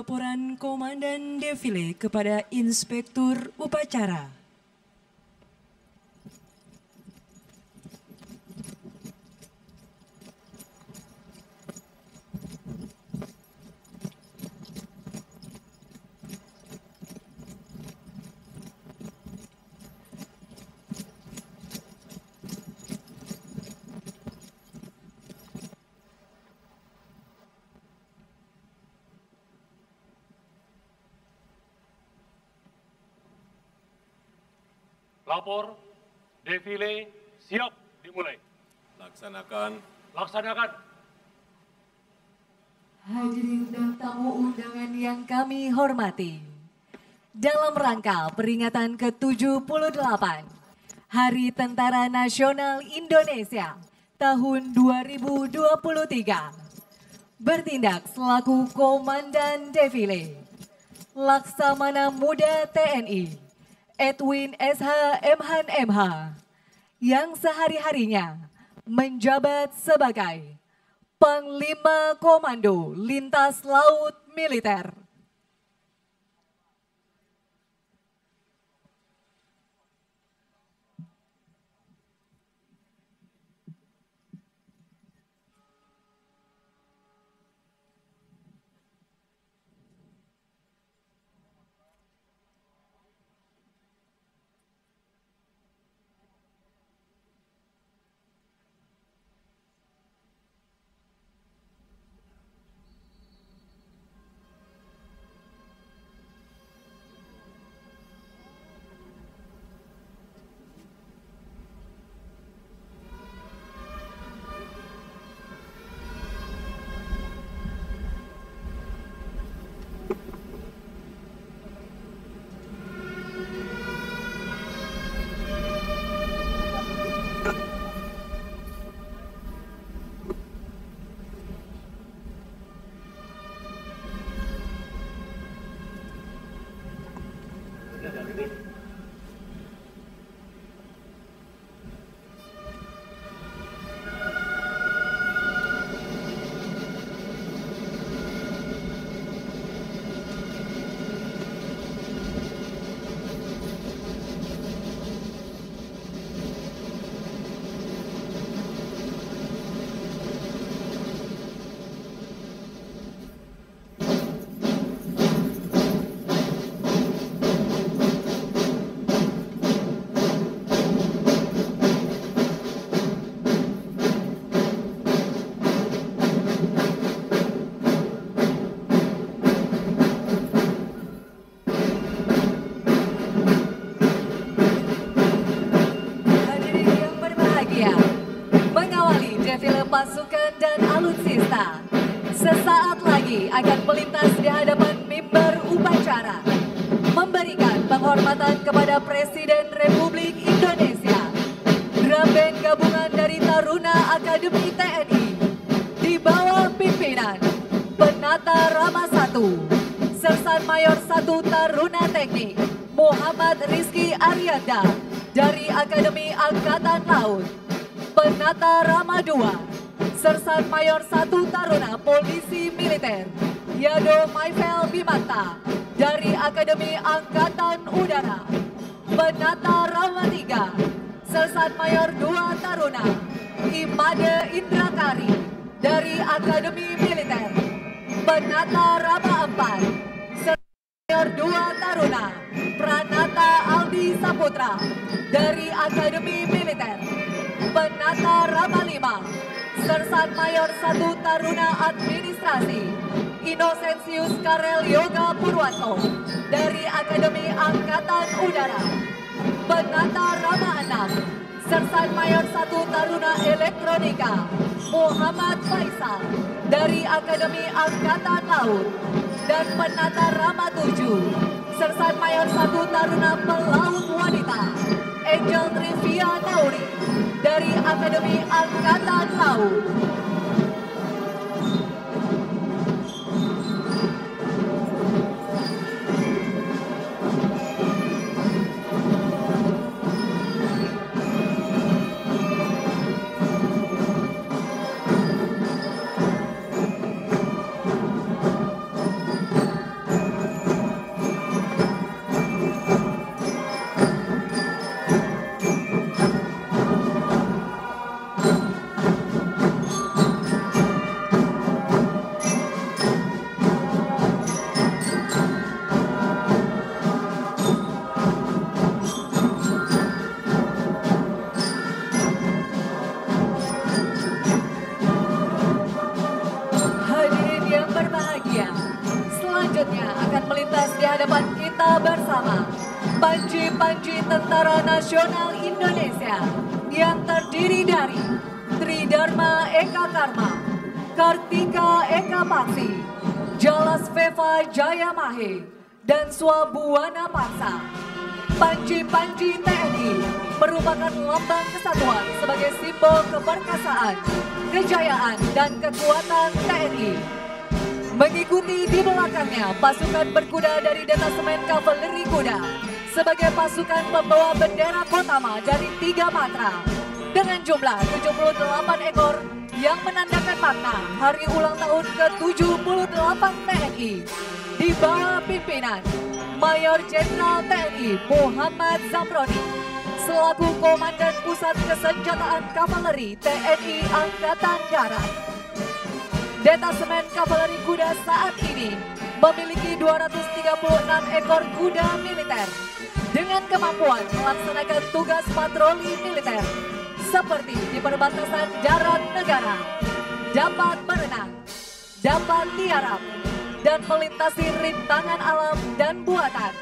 Laporan Komandan Defile kepada Inspektur Upacara. Lapor, defile, siap dimulai. Laksanakan. Laksanakan. Hadirin dan tamu undangan yang kami hormati, dalam rangka peringatan ke-78 Hari Tentara Nasional Indonesia tahun 2023, bertindak selaku Komandan Defile Laksamana Muda TNI Edwin SH Emhan MH yang sehari-harinya menjabat sebagai Panglima Komando Lintas Laut Militer. Pasukan dan alutsista sesaat lagi akan melintas di hadapan mimbar upacara, memberikan penghormatan kepada Presiden Republik Indonesia, Drum Band gabungan dari Taruna Akademi TNI di bawah pimpinan Penata Rama 1, Sersan Mayor 1 Taruna Teknik Muhammad Rizky Aryanda dari Akademi Angkatan Laut, Penata Rama 2, Sersan Mayor 1 Taruna Polisi Militer Yado Maifel Bimanta dari Akademi Angkatan Udara, Penata Rama 3, Sersan Mayor 2 Taruna Imade Indrakari dari Akademi Militer, Penata Rama 4, Sersan Mayor 2 Taruna Pranata Aldi Saputra dari Akademi Militer, Penata Rama 5, Sersan Mayor 1 Taruna Administrasi Inosensius Karel Yoga Purwanto dari Akademi Angkatan Udara, Penata Rama 6, Sersan Mayor 1 Taruna Elektronika Muhammad Faisal dari Akademi Angkatan Laut, dan Penata Rama 7, Sersan Mayor 1 Taruna Pelaut Wanita Angel Trivia Nauri dari Akademi Angkatan Laut. kita bersama Panji-Panji Tentara Nasional Indonesia yang terdiri dari Tridharma Eka Karma, Kartika Eka Paksi, Jalas Veva Jaya Mahe, dan Swabuana Paksa. Panji-Panji TNI merupakan lambang kesatuan sebagai simbol keperkasaan, kejayaan, dan kekuatan TNI. Mengikuti di belakangnya pasukan berkuda dari Detasemen Kavaleri Kuda sebagai pasukan pembawa bendera Kotama dari 3 matra dengan jumlah 78 ekor yang menandakan makna hari ulang tahun ke-78 TNI di bawah pimpinan Mayor Jenderal TNI Muhammad Zamroni selaku Komandan Pusat Kesenjataan Kavaleri TNI Angkatan Darat. Detasemen Kavaleri Kuda saat ini memiliki 236 ekor kuda militer dengan kemampuan melaksanakan tugas patroli militer seperti di perbatasan darat negara, dapat berenang, dapat tiarap, dan melintasi rintangan alam dan buatan.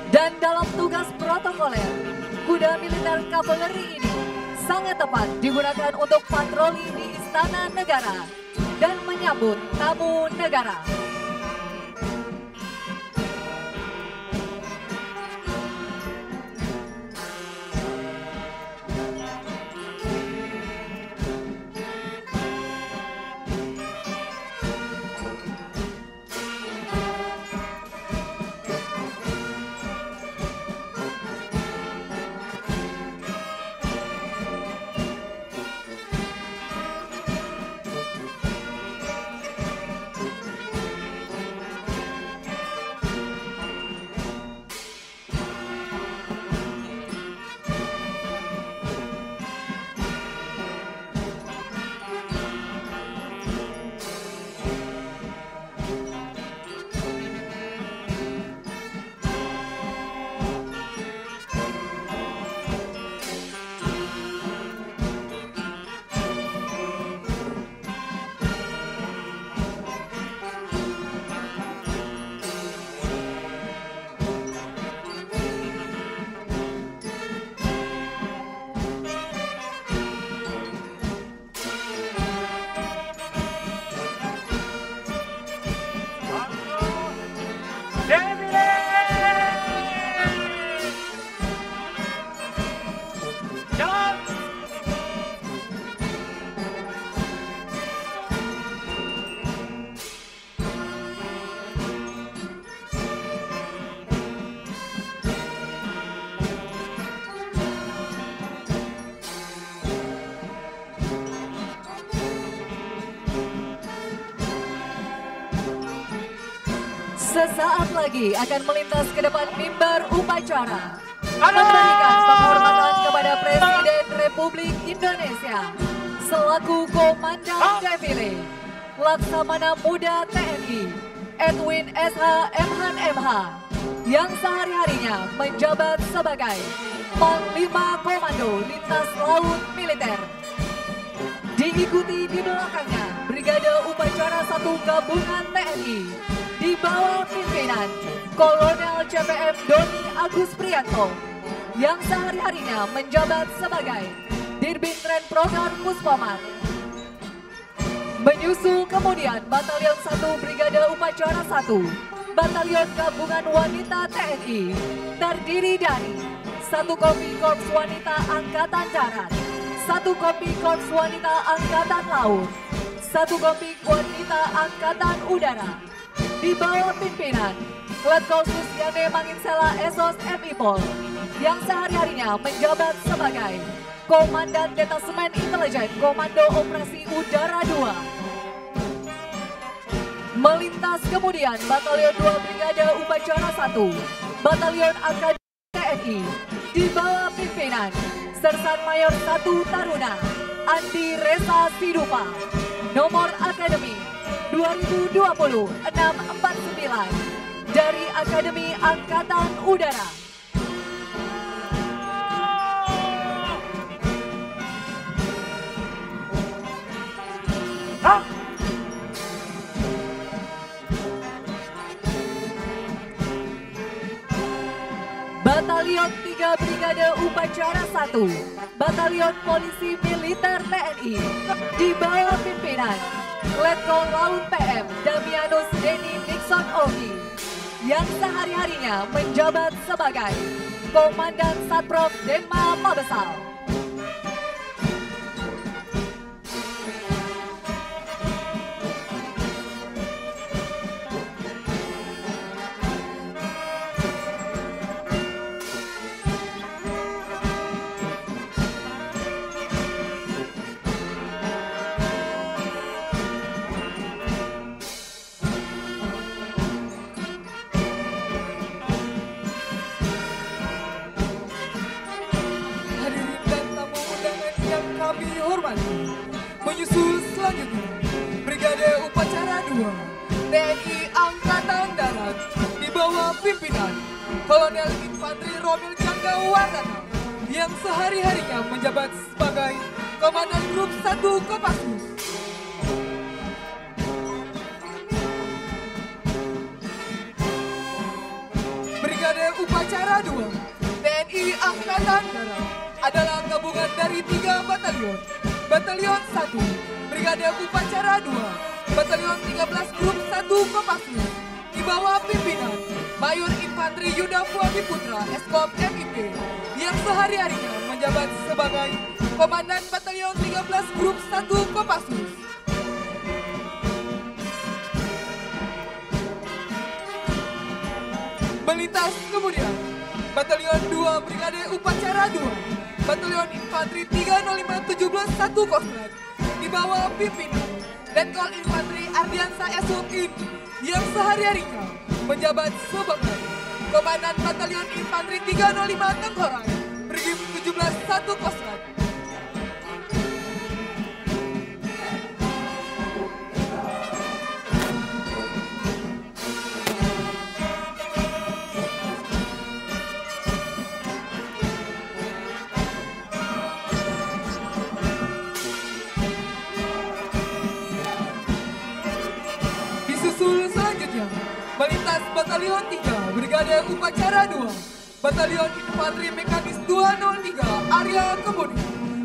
Dan dalam tugas protokoler, kuda militer kavaleri ini sangat tepat digunakan untuk patroli di Istana Negara dan menyambut tamu negara. Sesaat lagi akan melintas ke depan mimbar upacara memberikan penghormatan kepada Presiden Republik Indonesia selaku Komandan Defile Laksamana Muda TNI Edwin SH Mhan MH yang sehari-harinya menjabat sebagai Panglima Komando Lintas Laut Militer. Diikuti di belakangnya Brigade Upacara 1 Gabungan TNI di bawah pimpinan Kolonel CPM Doni Agus Prianto yang sehari-harinya menjabat sebagai Dirbintren Program Puspamat. Menyusul kemudian Batalion 1 Brigade Upacara 1 Batalion Gabungan Wanita TNI terdiri dari 1 Kompi Korps Wanita Angkatan Darat, 1 Kompi Korps Wanita Angkatan Laut, 1 Kompi Wanita Angkatan Udara di bawah pimpinan Letkol Susiane Manginsela Esos MIPOL yang sehari-harinya menjabat sebagai Komandan Detasemen Intelijen Komando Operasi Udara 2. Melintas kemudian Batalion 2 Brigade Upacara 1 Batalion Akademi TNI di bawah pimpinan Sersan Mayor 1 Taruna Andi Resa Sidupa, nomor Akademi 2020-649 dari Akademi Angkatan Udara. Batalion 3 Brigade Upacara 1, Batalion Polisi Militer TNI, di bawah pimpinan Letkol Laut PM Damianus Denny Nixon Ogi, yang sehari-harinya menjabat sebagai Komandan Satprov Denma Mabesal. Kami hormati, menyusul selanjutnya Brigade Upacara 2 TNI Angkatan Darat di bawah pimpinan Kolonel Infanteri Romil Jangga Wardana yang sehari-harinya menjabat sebagai Komandan Grup 1 Kopassus. Brigade Upacara 2 TNI Angkatan Darat adalah gabungan dari 3 batalion. Batalion 1, Brigade Upacara 2, Batalion 13 Grup 1 Kopassus, di bawah pimpinan Mayor Infanteri Yuda Fuadi Putra, Eskop MIP, yang sehari-harinya menjabat sebagai Komandan Batalion 13 Grup 1 Kopassus. Melintas kemudian, Batalion 2 Brigade Upacara 2, Batalion Infanteri 30517 1 Kostrat di bawah pimpinan Letkol Infanteri Ardiansa Esukin yang sehari-harinya menjabat sebagai Komandan Batalion Infanteri 305 Tengkorak Brigif 17 1 Kostrat. Selanjutnya, melintas Batalion 3 Brigade Upacara 2, Batalion Infanteri Mekanis 203 Area Kebuni,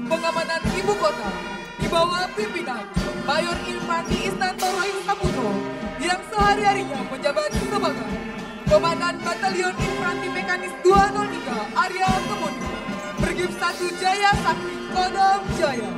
pengamanan ibu kota di bawah pimpinan Mayor Infanteri Istantoro Saputro yang sehari-harinya menjabat sebagai Komandan Batalion Infanteri Mekanis 203 Area Kebuni, Brigif 1 Jaya Sakti Kodam Jaya.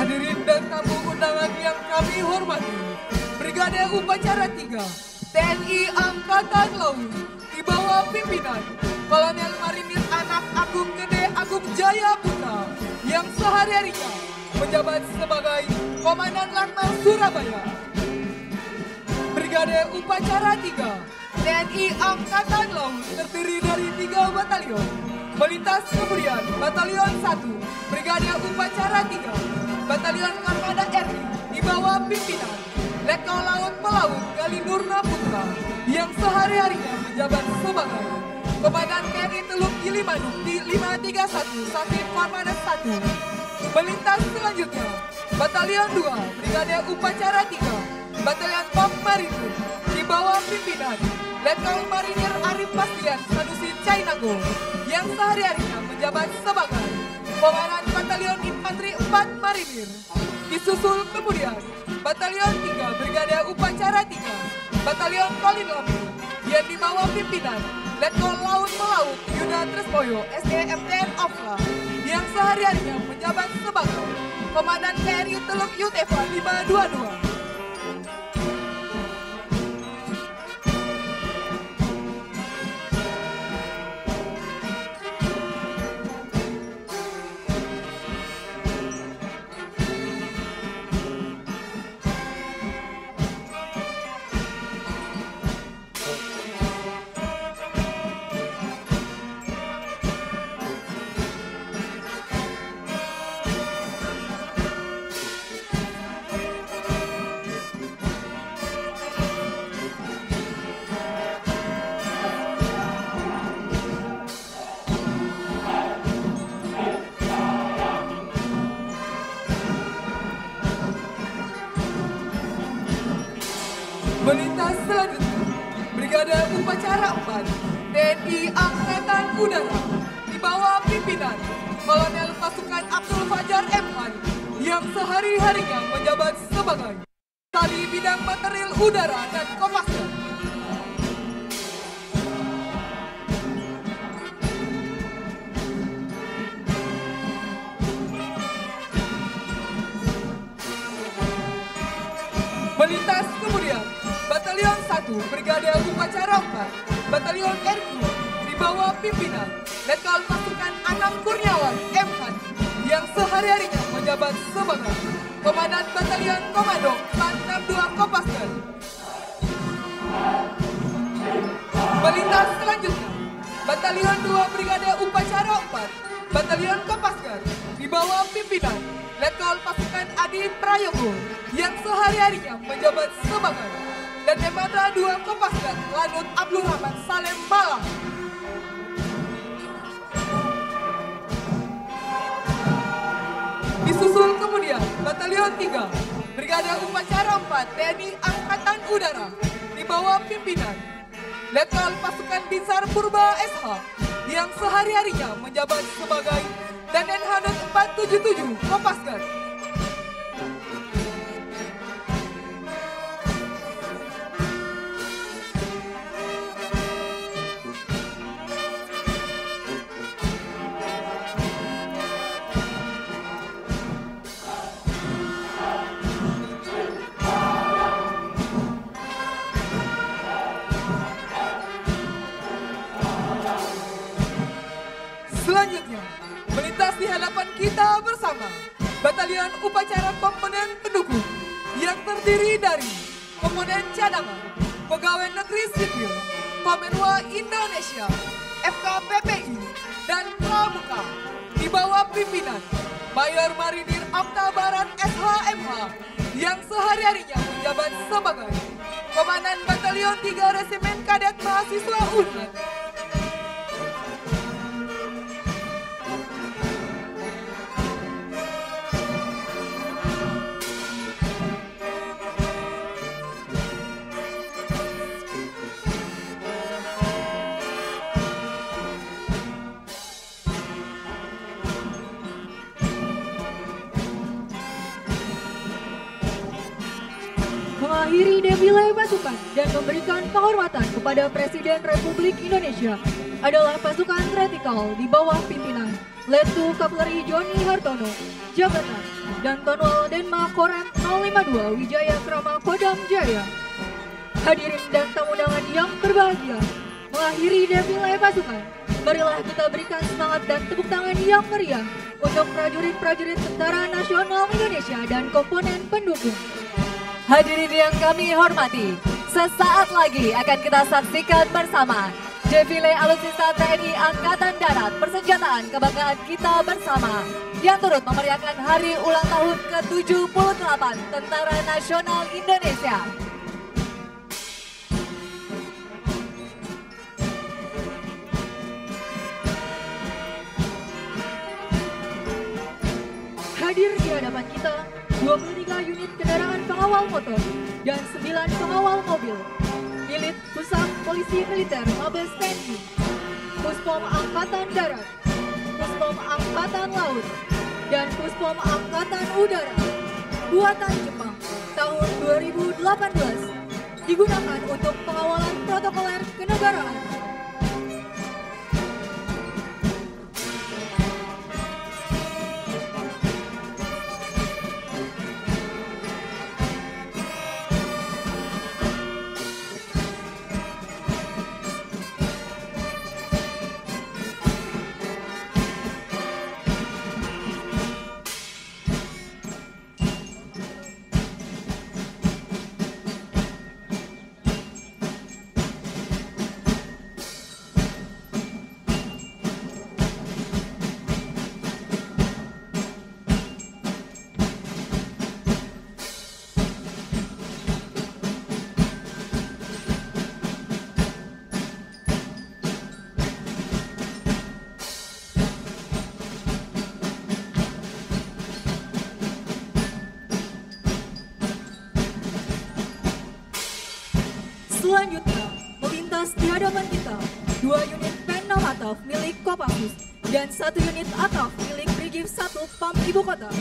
Hadirin dan tamu undangan yang kami hormati, Brigade Upacara 3 TNI Angkatan Laut di bawah pimpinan Kolonel Marinir Anak Agung Gede Agung Jaya Putra yang sehari-harinya menjabat sebagai Komandan Lantas Surabaya. Brigade Upacara 3 TNI Angkatan Laut terdiri dari 3 batalion. Melintas kemudian Batalion 1 Brigade Upacara 3 Batalion Armada RI di bawah pimpinan Letkol Laut Pelaut Galinurna Putra yang sehari-harinya menjabat sebagai Komandan TNI Teluk Gilimanuk di 531 Safin Armada 1. Melintas selanjutnya Batalion 2 Brigade Upacara 3 Batalion Pop Marinir di bawah pimpinan Letkol Marinir Arif Bastian Sanusi Cainanggo yang sehari-harinya menjabat sebagai Komandan Batalion Infanteri 4 Marinir. Disusul kemudian Batalion 3 Brigade Upacara 3 Batalion Kolin Lampung yang di bawah pimpinan Letkol Laut Pelaut Yuda Tresboyo SDMTN Ofla yang sehari-harinya menjabat sebagai Komandan KRI Teluk Yutefa 522. selanjutnya, Brigade Upacara 4 TNI Angkatan Udara di bawah pimpinan Kolonel Pasukan Abdul Fajar MH yang sehari-harinya menjabat sebagai Tali Bidang Material Udara dan Kopassus. Melintas kemudian Batalion 1 Brigade Upacara 4 Batalion RQ di bawah pimpinan Letkol Pasukan Anam Kurniawan MH yang sehari-harinya menjabat sebagai Komandan Batalion Komando 462 Kopassus. Melintas selanjutnya Batalion 2 Brigade Upacara 4 Batalion Kopassus di bawah pimpinan Letkol Pasukan Adi Prayogo yang sehari-harinya menjabat sebagai dan Demada 2 Kopassus Lanut Abdul Rahman Salem Malang. Disusul kemudian Batalion 3 Brigade Upacara 4 TNI Angkatan Udara di bawah pimpinan Letkol Pasukan Binsar Purba SH yang sehari-harinya menjabat sebagai Danjen Hanut 477 Kopassus. Selanjutnya, melintas di hadapan kita bersama Batalion Upacara Komponen Pendukung yang terdiri dari Komponen Cadangan, Pegawai Negeri Sipil, Komenwa Indonesia, FKPPI, dan Pramuka di bawah pimpinan Mayor Marinir Okta Barat SHMH yang sehari-harinya menjabat sebagai Komandan Batalion 3 Resimen Kadet Mahasiswa UNED. Mengakhiri defile pasukan dan memberikan penghormatan kepada Presiden Republik Indonesia adalah pasukan Retikal di bawah pimpinan Lettu Kapleri Joni Hartono, Jabatan, dan Tonwal Denma Korem 052 Wijaya Krama Kodam Jaya. Hadirin dan tamu undangan yang berbahagia, mengakhiri defile pasukan, marilah kita berikan semangat dan tepuk tangan yang meriah untuk prajurit-prajurit Tentara Nasional Indonesia dan komponen pendukung. Hadirin yang kami hormati, sesaat lagi akan kita saksikan bersama defile alutsista TNI Angkatan Darat Persenjataan Kebanggaan Kita Bersama yang turut memeriahkan hari ulang tahun ke-78 Tentara Nasional Indonesia. Hadir di hadapan kita 23 unit kendaraan pengawal motor dan 9 pengawal mobil milik Pusat Polisi Militer Mabes TNI, Puspom Angkatan Darat, Puspom Angkatan Laut, dan Puspom Angkatan Udara buatan Jepang tahun 2018 digunakan untuk pengawalan protokoler kenegaraan. Selanjutnya, melintas di hadapan kita, 2 unit P6 ATAF milik Kopassus dan 1 unit ATAF milik Brigif 1 PAM Ibu Kota.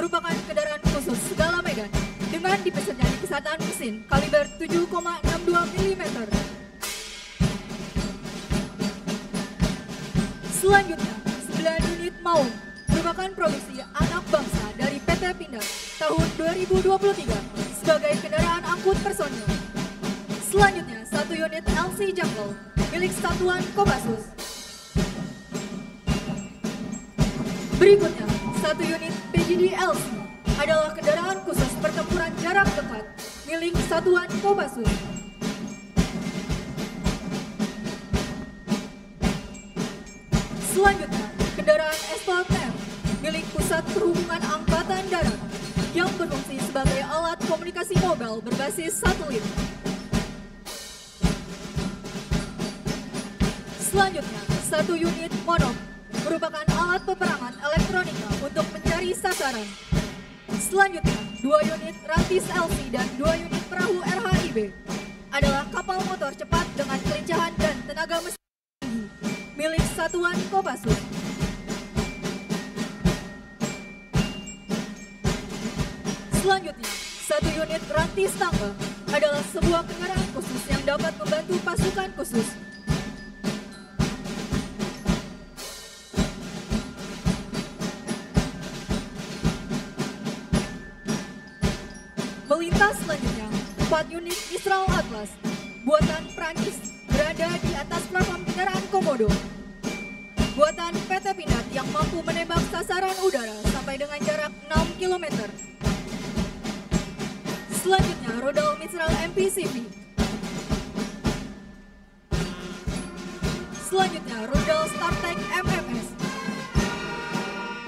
Merupakan kendaraan khusus segala medan dengan dipesannya kisatan mesin kaliber 7,62 mm. Selanjutnya, 9 unit Maung merupakan produksi anak bangsa dari PT Pindad tahun 2023 sebagai kendaraan angkut personil. Selanjutnya, 1 unit LC Jungle milik Satuan Kopassus. Berikutnya, 1 unit PGD LC adalah kendaraan khusus pertempuran jarak dekat milik Satuan Kopassus. Selanjutnya, kendaraan SPLTM milik Pusat Perhubungan Angkatan Darat yang berfungsi sebagai alat komunikasi mobile berbasis satelit. Selanjutnya, 1 unit Monok merupakan alat peperangan elektronika untuk mencari sasaran. Selanjutnya, 2 unit Rantis LC dan 2 unit perahu RHIB adalah kapal motor cepat dengan kelincahan dan tenaga mesin tinggi milik Satuan Kopassus. Selanjutnya, 1 unit Rantis Tangga adalah sebuah kendaraan khusus yang dapat membantu pasukan khusus. Melintas selanjutnya, 4 unit Mistral Atlas buatan Prancis berada di atas platform kendaraan Komodo buatan PT Pindad yang mampu menembak sasaran udara sampai dengan jarak 6 km. Selanjutnya, rudal Mistral MPCV. Selanjutnya, rudal StarTech MMS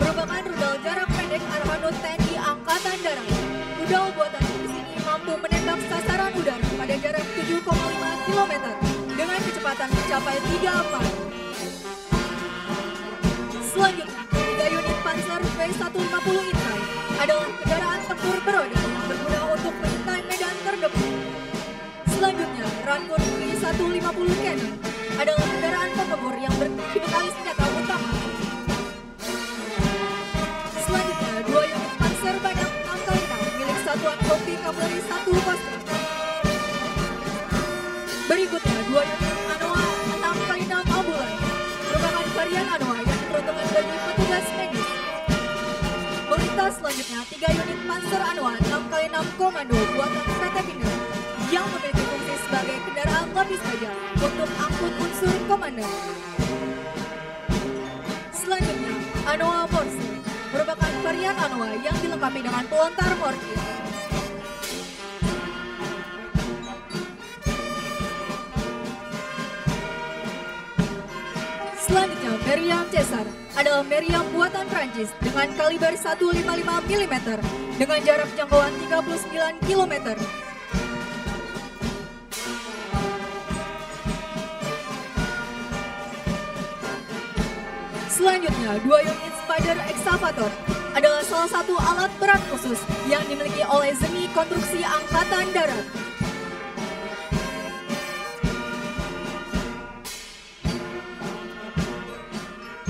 merupakan rudal jarak pendek Arhanud TNI Angkatan Darat. Rudal buatan jenis ini mampu menembak sasaran udara pada jarak 7,5 km dengan kecepatan mencapai 3 Mach. Selanjutnya, 3 unit Panzer V150 Intai adalah kendaraan tempur beroda yang berguna untuk mengintai medan terdepan. Selanjutnya, Rancor V150 Cannon adalah kendaraan penggempur yang dibekali senjata utama. Selanjutnya, 2 unit Panzer Badak 6x6 milik Satuan Kompi Kavaleri 1 Kostrat. Berikutnya, 2 unit Anoa 6x6 ambulan merupakan varian Anoa yang diperuntukkan bagi petugas medis. Melintas selanjutnya, 3 unit Panzer Anoa 6x6 Komando buatan PT Pindad yang memiliki fungsi sebagai kendaraan lapis baja untuk angkut unsur komandan. Selanjutnya, Anoa Morse merupakan varian Anoa yang dilengkapi dengan pelontar mortir. Selanjutnya, Meriam Caesar adalah meriam buatan Prancis dengan kaliber 155 mm dengan jarak jangkauan 39 km. Selanjutnya, 2 unit Spider Excavator adalah salah satu alat berat khusus yang dimiliki oleh Zeni Konstruksi Angkatan Darat.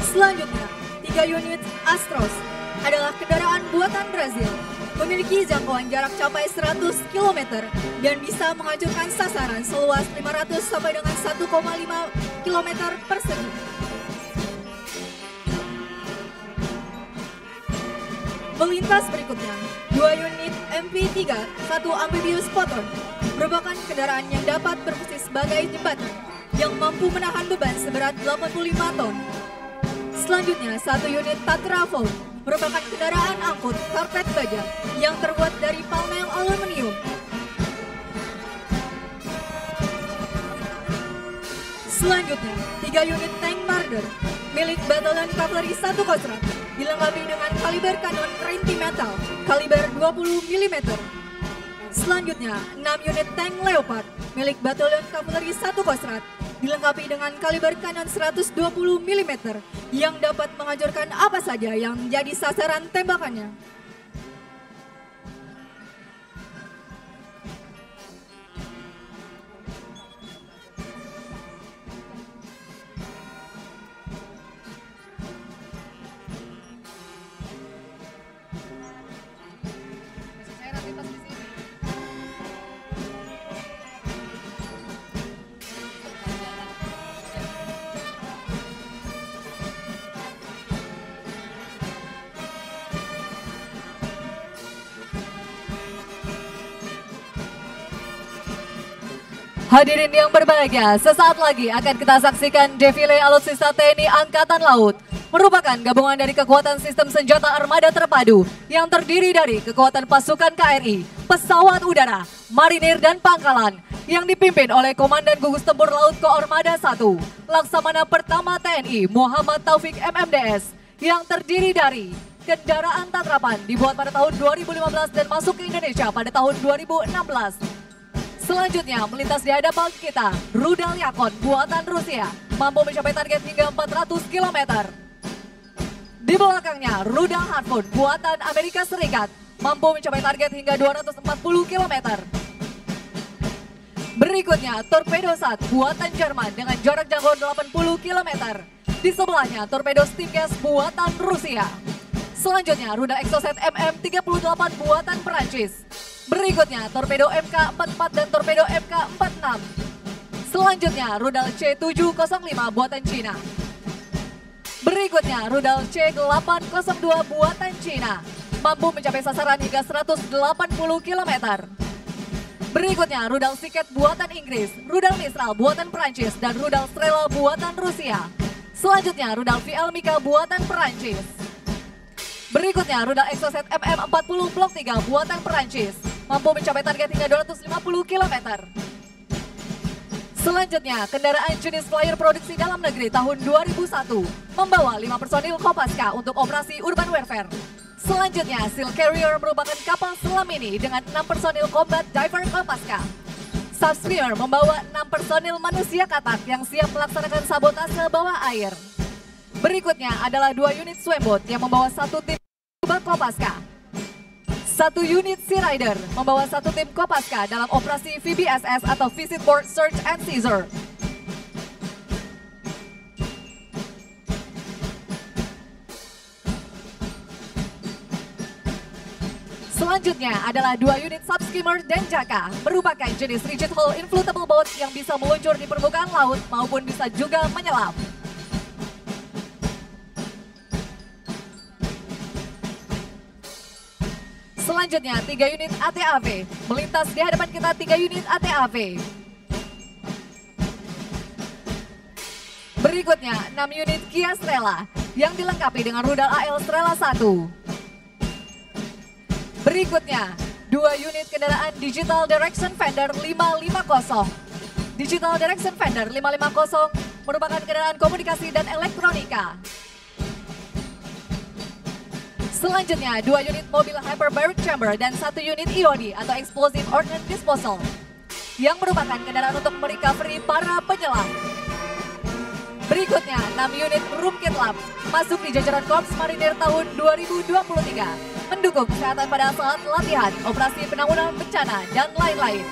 Selanjutnya, 3 unit Astros adalah kendaraan buatan Brazil, memiliki jangkauan jarak capai 100 km dan bisa menghancurkan sasaran seluas 500 sampai dengan 1,5 km persegi. Melintas berikutnya, 2 unit MP3 1 Amphibious Photon merupakan kendaraan yang dapat berfungsi sebagai jembatan yang mampu menahan beban seberat 85 ton. Selanjutnya, 1 unit Tatra Vault merupakan kendaraan angkut karpet baja yang terbuat dari panel aluminium. Selanjutnya, 3 unit tank Marder milik Batalion Kavaleri 1 Kostrat dilengkapi dengan kaliber kanon Rinti Metal kaliber 20 mm. Selanjutnya, 6 unit tank Leopard milik Batalion Kavaleri 1 Kostrat dilengkapi dengan kaliber kanon 120 mm yang dapat menghancurkan apa saja yang menjadi sasaran tembakannya. Hadirin yang berbahagia, sesaat lagi akan kita saksikan defile alutsista TNI Angkatan Laut. Merupakan gabungan dari kekuatan sistem senjata armada terpadu yang terdiri dari kekuatan pasukan KRI, pesawat udara, marinir dan pangkalan yang dipimpin oleh Komandan Gugus Tempur Laut Koarmada 1, Laksamana Pertama TNI Muhammad Taufik MMDS yang terdiri dari kendaraan tatrapan dibuat pada tahun 2015 dan masuk ke Indonesia pada tahun 2016. Selanjutnya melintas di hadapan kita, rudal Yakon buatan Rusia, mampu mencapai target hingga 400 km. Di belakangnya, rudal Harpoon buatan Amerika Serikat, mampu mencapai target hingga 240 km. Berikutnya, torpedo SAT buatan Jerman dengan jarak jangkau 80 km. Di sebelahnya, torpedo Steam Gas buatan Rusia. Selanjutnya, rudal Exocet MM38 buatan Perancis. Berikutnya, torpedo MK44 dan torpedo MK46. Selanjutnya, rudal C705 buatan Cina. Berikutnya, rudal C802 buatan Cina, mampu mencapai sasaran hingga 180 km. Berikutnya, rudal Siket buatan Inggris, rudal Mistral buatan Perancis, dan rudal Strela buatan Rusia. Selanjutnya, rudal VL Mika buatan Perancis. Berikutnya, rudal Exocet MM40 Blok 3 buatan Perancis, mampu mencapai target hingga 250 km. Selanjutnya, kendaraan jenis flyer produksi dalam negeri tahun 2001, membawa 5 personil Kopaska untuk operasi urban warfare. Selanjutnya, Seal Carrier merupakan kapal selam ini dengan 6 personil combat diver Kopaska. Subscreamer membawa 6 personil manusia katak yang siap melaksanakan sabotase bawah air. Berikutnya adalah 2 unit swamboat yang membawa 1 tim Kopaska. 1 unit Sea Rider membawa 1 tim Kopaska dalam operasi VBSS atau Visit Port Search and Seizure. Selanjutnya adalah 2 unit Subskimmer dan Jaka, merupakan jenis rigid hull inflatable boat yang bisa meluncur di permukaan laut maupun bisa juga menyelam. Selanjutnya, 3 unit ATAV. Melintas di hadapan kita 3 unit ATAV. Berikutnya, 6 unit Kia Strela yang dilengkapi dengan rudal AL Strela 1. Berikutnya, 2 unit kendaraan Digital Direction Fender 550. Digital Direction Fender 550 merupakan kendaraan komunikasi dan elektronika. Selanjutnya, 2 unit mobil hyperbaric chamber dan 1 unit EOD atau Explosive Ordnance Disposal yang merupakan kendaraan untuk merecovery para penyelam. Berikutnya, 6 unit Room Kit Lab masuk di jajaran Korps Marinir tahun 2023, mendukung kesehatan pada saat latihan, operasi penanggulangan bencana, dan lain-lain.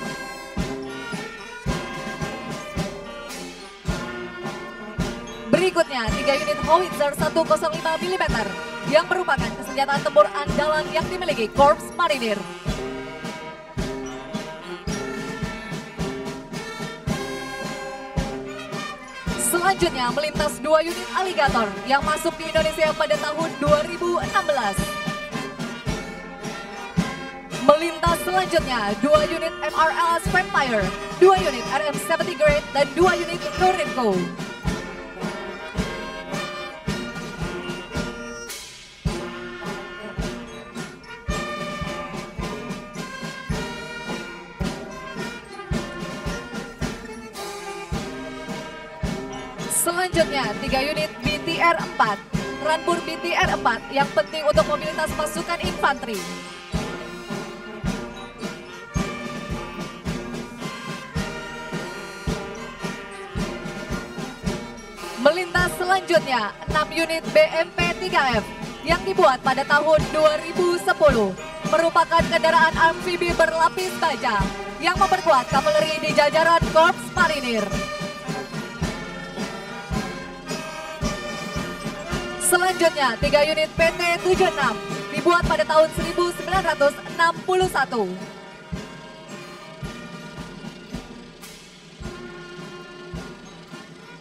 Berikutnya, 3 unit Howitzer 105 mm yang merupakan kesenjataan tempur andalan yang dimiliki Korps Marinir. Selanjutnya, melintas 2 unit Alligator yang masuk di Indonesia pada tahun 2016. Melintas selanjutnya, 2 unit MRLS Vampire, 2 unit RM70 Grade, dan 2 unit Norinco. Selanjutnya, 3 unit BTR-4, Rampur BTR-4 yang penting untuk mobilitas pasukan infanteri. Melintas selanjutnya, 6 unit BMP-3F yang dibuat pada tahun 2010, merupakan kendaraan amfibi berlapis baja yang memperkuat kavaleri di jajaran Korps Marinir. Selanjutnya, 3 unit PT-76 dibuat pada tahun 1961.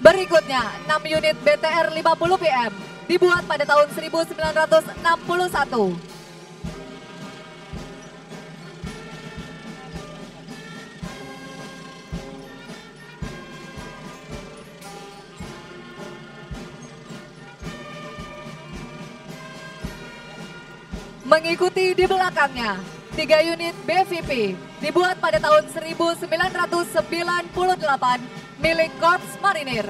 Berikutnya, 6 unit BTR-50PM dibuat pada tahun 1961. Mengikuti di belakangnya, 3 unit BVP dibuat pada tahun 1998 milik Korps Marinir.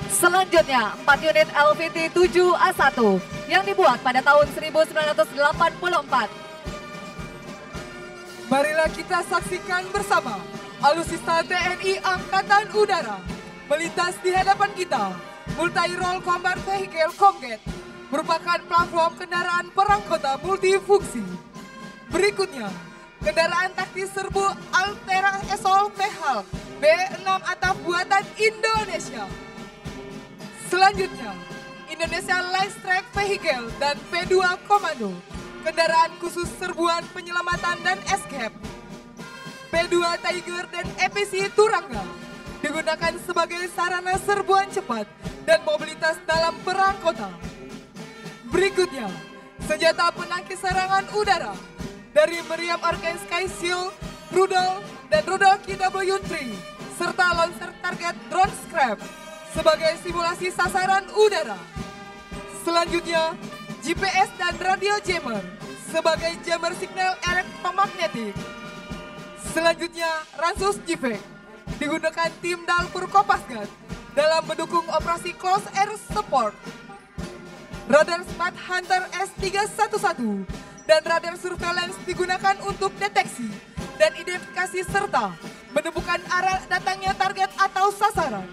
Selanjutnya, 4 unit LVT 7A1 yang dibuat pada tahun 1984. Marilah kita saksikan bersama alutsista TNI Angkatan Udara melintas di hadapan kita. Multi-Role Combat Vehicle Comget merupakan platform kendaraan perang kota multifungsi. Berikutnya, kendaraan taktis serbu Altera Assault Vehicle B6 atap buatan Indonesia. Selanjutnya, Indonesia Light Strike Vehicle dan P2 Komando, kendaraan khusus serbuan penyelamatan dan escape. P2 Tiger dan EPC Turangga digunakan sebagai sarana serbuan cepat dan mobilitas dalam perang kota. Berikutnya, senjata penangkis serangan udara dari Meriam Arcane Sky Shield, Rudal, dan Rudal KW-3, serta launcher target drone Scrap sebagai simulasi sasaran udara. Selanjutnya, GPS dan radio jammer sebagai jammer signal elektromagnetik. Selanjutnya, Ransus JVEC digunakan tim Dalpur Kopasgat dalam mendukung operasi Close Air Support. Radar Smart Hunter S311 dan radar surveillance digunakan untuk deteksi dan identifikasi serta menemukan arah datangnya target atau sasaran.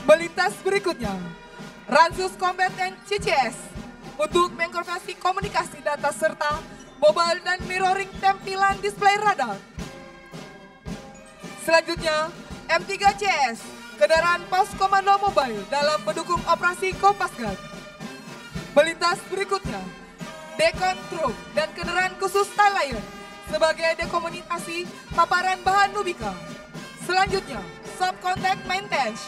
Melintas berikutnya, Ransus Combat Tank CCS untuk mengkonversi komunikasi data serta mobile dan mirroring tampilan display radar. Selanjutnya, M3CS, kendaraan pos komando mobile dalam mendukung operasi Kopasgat. Melintas berikutnya, Decon Troop dan kendaraan khusus Thailand sebagai dekomunikasi paparan bahan Nubika. Selanjutnya, Subcontact Main Tank.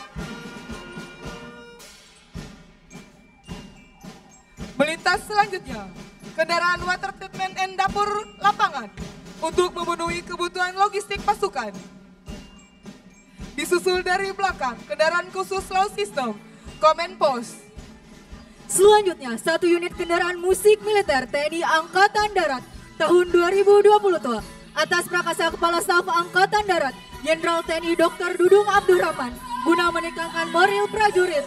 Melintas selanjutnya, kendaraan water treatment and dapur lapangan untuk memenuhi kebutuhan logistik pasukan. Disusul dari belakang, kendaraan khusus Laut System, Command Post. Selanjutnya, 1 unit kendaraan musik militer TNI Angkatan Darat tahun 2022 atas prakasa Kepala Staf Angkatan Darat Jenderal TNI Dr. Dudung Abdurrahman guna meningkatkan moral prajurit.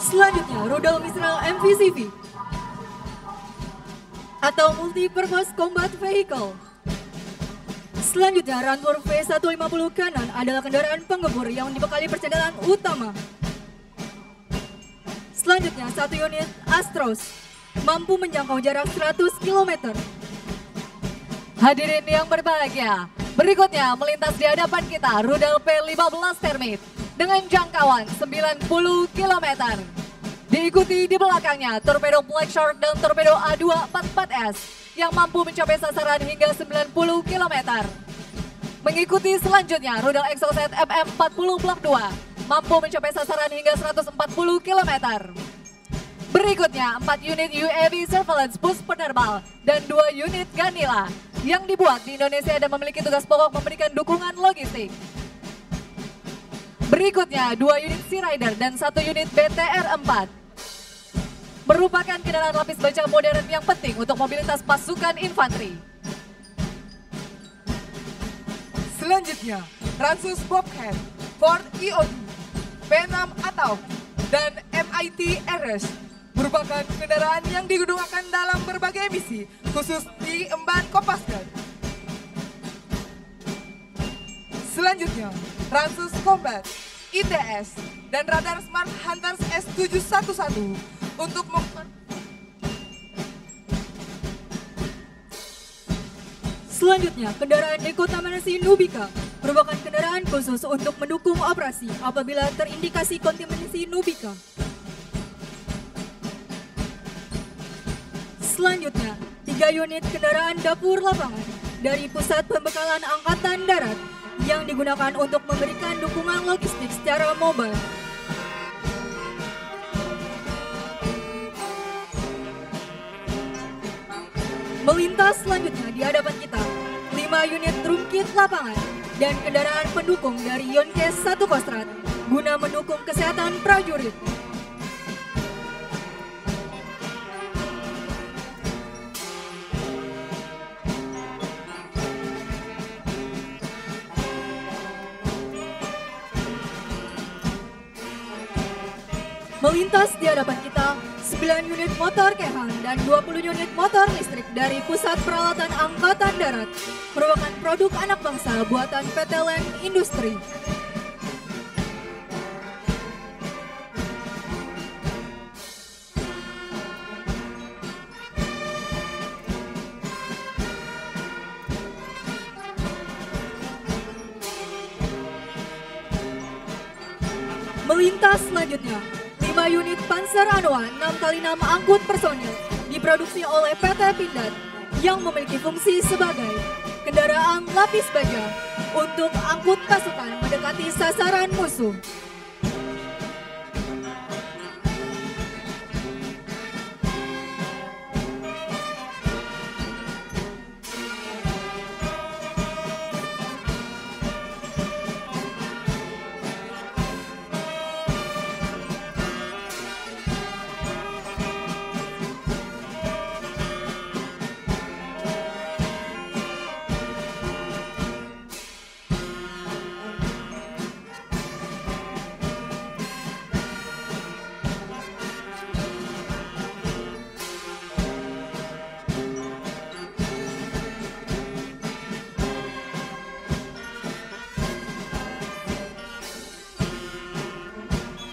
Selanjutnya, Rudal Mistral MVCV atau Multi-Purpose Combat Vehicle. Selanjutnya, Rantur V150 kanan adalah kendaraan penggempur yang dibekali persenjataan utama. Selanjutnya, 1 unit Astros mampu menjangkau jarak 100 km. Hadirin yang berbahagia, berikutnya melintas di hadapan kita Rudal P15 Termit dengan jangkauan 90 km. Diikuti di belakangnya torpedo Black Shark dan torpedo A244S yang mampu mencapai sasaran hingga 90 km. Mengikuti selanjutnya Rudal Exocet MM40 Block 2 mampu mencapai sasaran hingga 140 km. Berikutnya 4 unit UAV Surveillance Bus Penerbal dan 2 unit Ganila yang dibuat di Indonesia dan memiliki tugas pokok memberikan dukungan logistik. Berikutnya 2 unit Sea Rider dan 1 unit BTR-4 merupakan kendaraan lapis baja modern yang penting untuk mobilitas pasukan infanteri. Selanjutnya, Ransus Bobcat, Ford EOD, P6 Atau, dan MIT RS merupakan kendaraan yang digunakan dalam berbagai misi khusus di Emban Kopasgat. Selanjutnya, Ransus Combat, ITS, dan Radar Smart Hunters S711 untuk Selanjutnya, kendaraan dekontaminasi Nubika merupakan kendaraan khusus untuk mendukung operasi apabila terindikasi kontaminasi Nubika. Selanjutnya, 3 unit kendaraan dapur lapangan dari Pusat Pembekalan Angkatan Darat yang digunakan untuk memberikan dukungan logistik secara mobile. Melintas selanjutnya di hadapan kita, 5 unit drum kit lapangan dan kendaraan pendukung dari Yonkes 1 Kostrad guna mendukung kesehatan prajurit. Melintas di hadapan kita, 9 unit motor Kehan dan 20 unit motor listrik dari Pusat Peralatan Angkatan Darat merupakan produk anak bangsa buatan PT Lem Industri. Melintas selanjutnya, 5 unit Panzer Anoa 6x6 angkut personil diproduksi oleh PT Pindad yang memiliki fungsi sebagai kendaraan lapis baja untuk angkut pasukan mendekati sasaran musuh.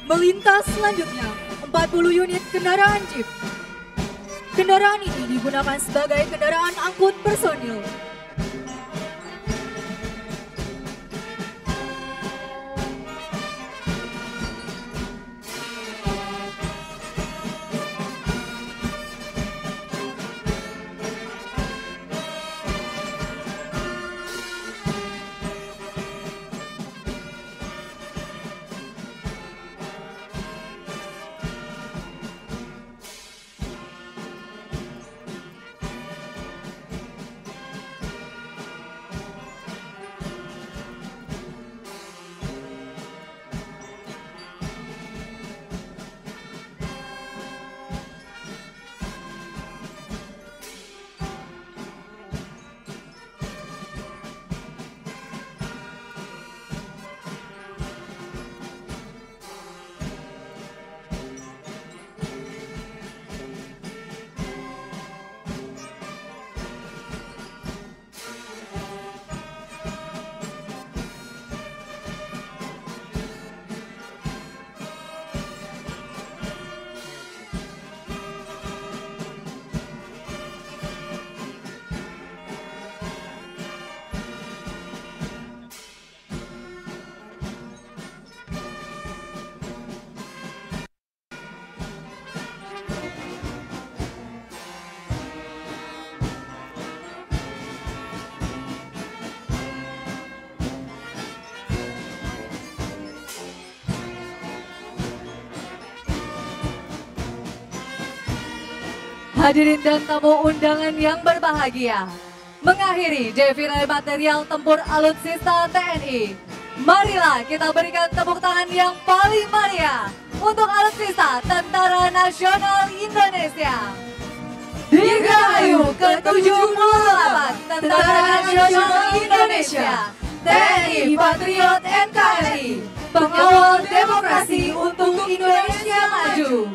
Melintas selanjutnya, 40 unit kendaraan Jeep. Kendaraan ini digunakan sebagai kendaraan angkut personil. Hadirin dan tamu undangan yang berbahagia, mengakhiri defile material tempur alutsista TNI. Marilah kita berikan tepuk tangan yang paling meriah untuk alutsista Tentara Nasional Indonesia. Dirgahayu ke-78 Tentara Nasional Indonesia, TNI Patriot NKRI, pengawal demokrasi untuk Indonesia maju.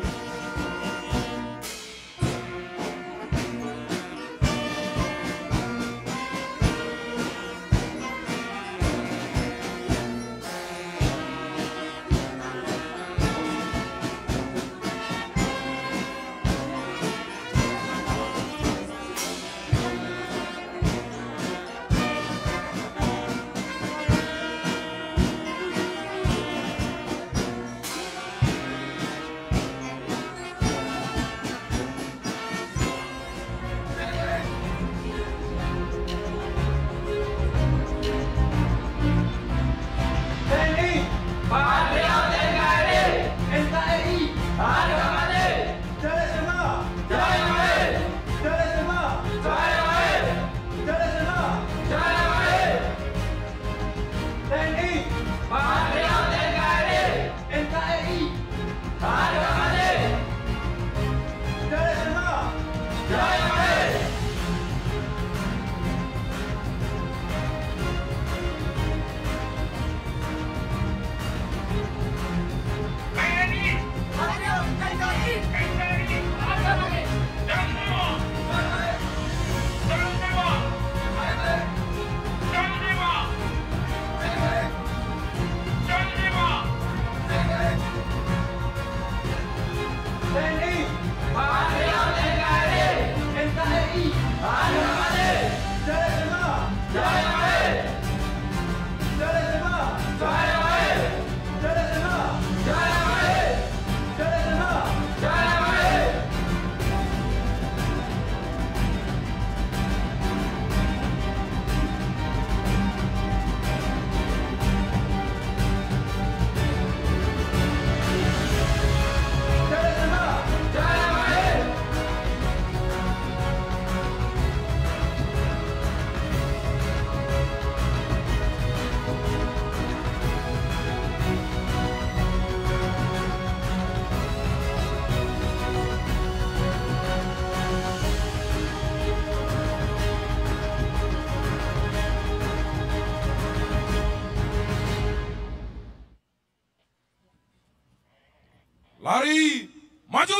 Lari, maju,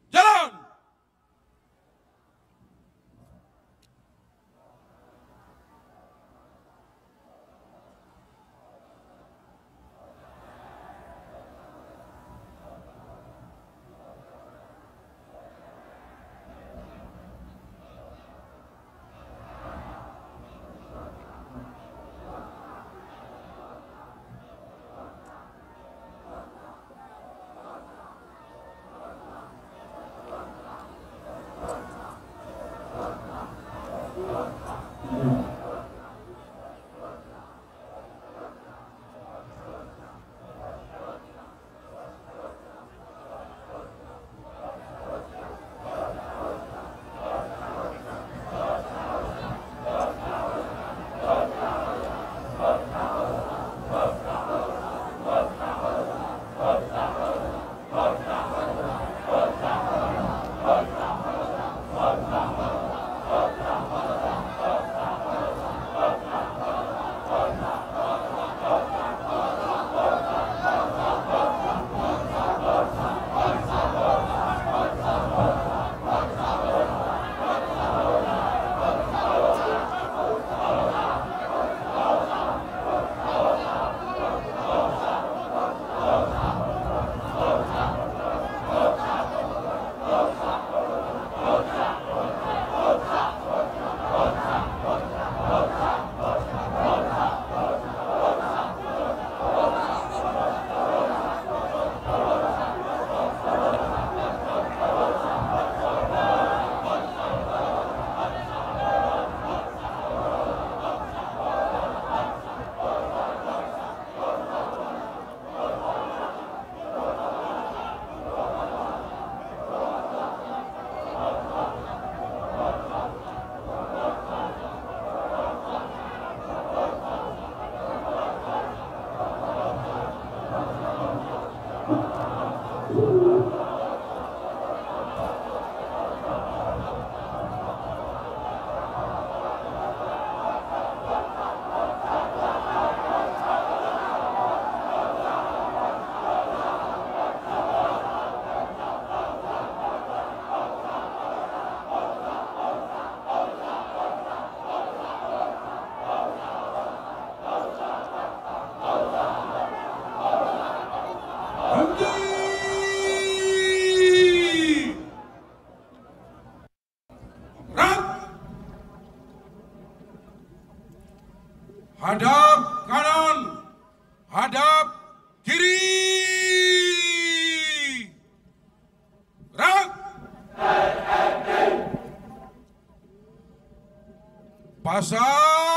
jalan. Hadap kanan, hadap kiri. Gerak. Pasang.